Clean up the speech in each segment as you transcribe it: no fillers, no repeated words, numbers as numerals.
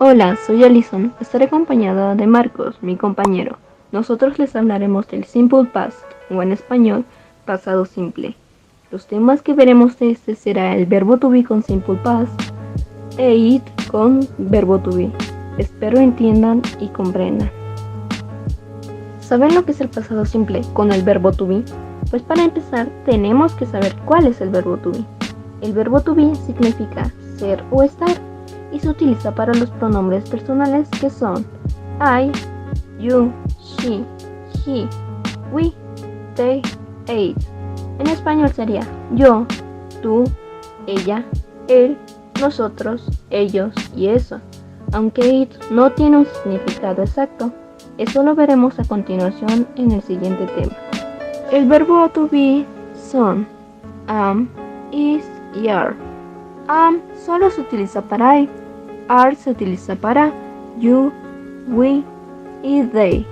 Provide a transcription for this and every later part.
Hola, soy Alison. Estaré acompañada de Marcos, mi compañero. Nosotros les hablaremos del Simple Past, o en español, pasado simple. Los temas que veremos de este será el verbo to be con Simple Past e it con verbo to be. Espero entiendan y comprendan. ¿Saben lo que es el pasado simple con el verbo to be? Pues para empezar tenemos que saber cuál es el verbo to be. El verbo to be significa ser o estar y se utiliza para los pronombres personales que son I, you, she, he, we, they, it. En español sería yo, tú, ella, él, nosotros, ellos y eso. Aunque it no tiene un significado exacto, eso lo veremos a continuación en el siguiente tema. El verbo to be son am, is y are. Am solo se utiliza para I. Are se utiliza para you, we y they.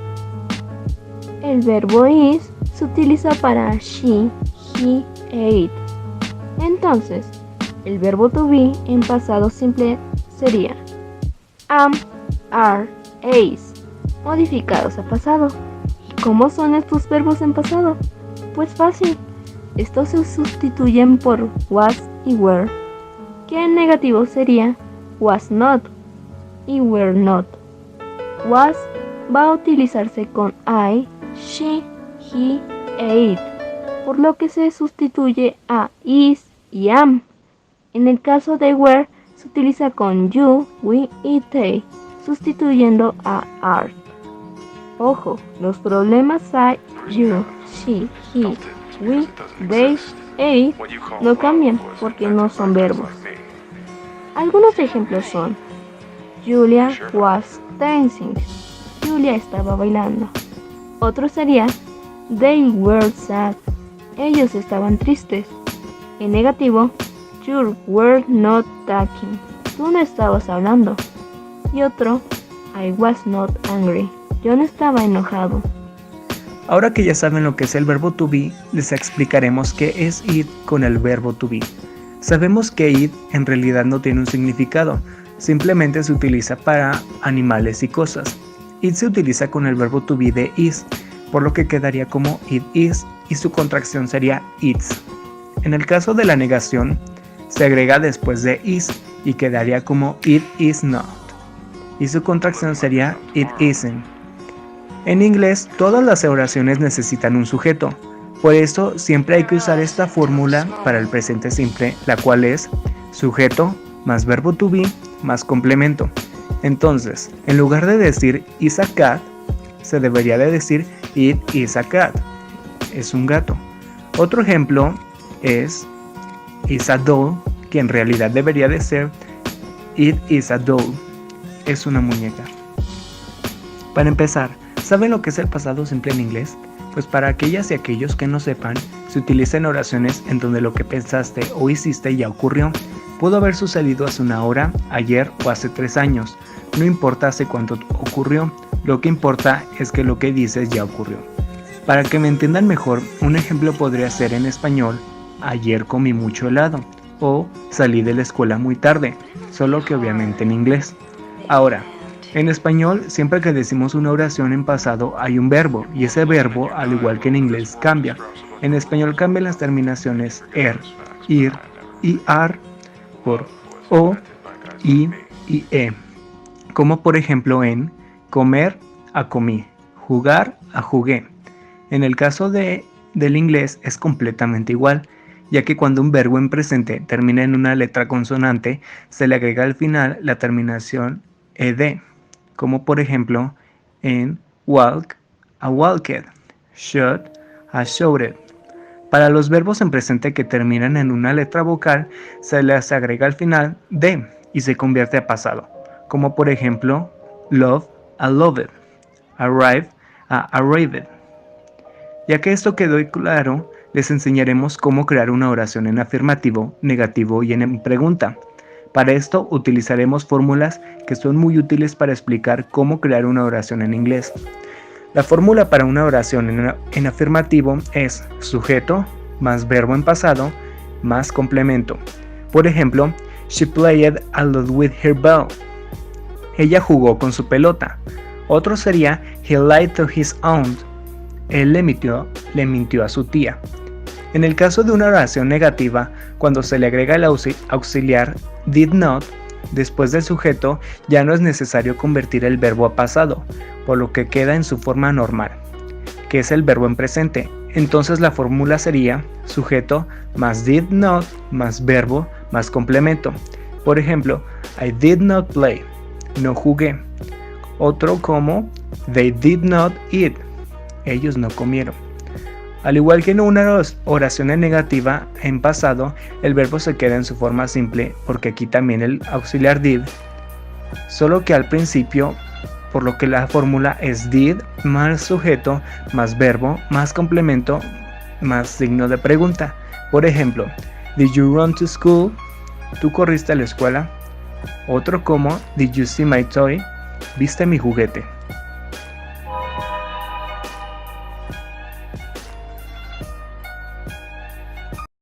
El verbo is se utiliza para she, he e it. Entonces, el verbo to be en pasado simple sería am, are e is, modificados a pasado. ¿Y cómo son estos verbos en pasado? Pues fácil, estos se sustituyen por was y were, que en negativo sería was not y were not. Was va a utilizarse con I, she, he e it, por lo que se sustituye a is y am. En el caso de were se utiliza con you, we y they, sustituyendo a are. Ojo, los problemas I, you, she, he, we, they e it no cambian porque no son verbos. Algunos ejemplos son Julia was dancing. Julia estaba bailando. Otro sería they were sad. Ellos estaban tristes. En negativo, you were not talking. Tú no estabas hablando. Y otro, I was not angry. Yo no estaba enojado. Ahora que ya saben lo que es el verbo to be, les explicaremos qué es it con el verbo to be. Sabemos que it en realidad no tiene un significado, simplemente se utiliza para animales y cosas. It se utiliza con el verbo to be de is, por lo que quedaría como it is y su contracción sería its. En el caso de la negación, se agrega después de is y quedaría como it is not, y su contracción sería it isn't. En inglés, todas las oraciones necesitan un sujeto. Por eso siempre hay que usar esta fórmula para el presente simple, la cual es sujeto más verbo to be más complemento. Entonces, en lugar de decir is a cat, se debería de decir it is a cat. Es un gato. Otro ejemplo es is a doll, que en realidad debería de ser it is a doll. Es una muñeca. Para empezar, ¿saben lo que es el pasado simple en inglés? Pues para aquellas y aquellos que no sepan, se utiliza en oraciones en donde lo que pensaste o hiciste ya ocurrió. Pudo haber sucedido hace una hora, ayer o hace 3 años. No importa hace cuánto ocurrió, lo que importa es que lo que dices ya ocurrió. Para que me entiendan mejor, un ejemplo podría ser en español, ayer comí mucho helado, o salí de la escuela muy tarde, solo que obviamente en inglés. Ahora, en español, siempre que decimos una oración en pasado hay un verbo, y ese verbo, al igual que en inglés, cambia. En español cambian las terminaciones er, ir y ar por o, i y e. Como por ejemplo en comer a comí, jugar a jugué. En el caso del inglés es completamente igual, ya que cuando un verbo en presente termina en una letra consonante, se le agrega al final la terminación ed. Como por ejemplo en walk, a walked, should, a shouted. Para los verbos en presente que terminan en una letra vocal, se les agrega al final de y se convierte a pasado. Como por ejemplo love, a loved, arrive, a arrived. Ya que esto quedó claro, les enseñaremos cómo crear una oración en afirmativo, negativo y en pregunta. Para esto utilizaremos fórmulas que son muy útiles para explicar cómo crear una oración en inglés. La fórmula para una oración en afirmativo es sujeto más verbo en pasado más complemento. Por ejemplo, she played a lot with her ball. ella jugó con su pelota. Otro sería he lied to his aunt, él le mintió a su tía. En el caso de una oración negativa, cuando se le agrega el auxiliar did not después del sujeto, ya no es necesario convertir el verbo a pasado, por lo que queda en su forma normal, que es el verbo en presente. Entonces la fórmula sería sujeto más did not más verbo más complemento. Por ejemplo, I did not play, no jugué. Otro como they did not eat, ellos no comieron. Al igual que en una oración en negativa en pasado, el verbo se queda en su forma simple porque aquí también el auxiliar did, solo que al principio, por lo que la fórmula es did más sujeto más verbo más complemento más signo de pregunta. Por ejemplo, did you run to school? ¿Tú corriste a la escuela? Otro como did you see my toy? ¿Viste mi juguete?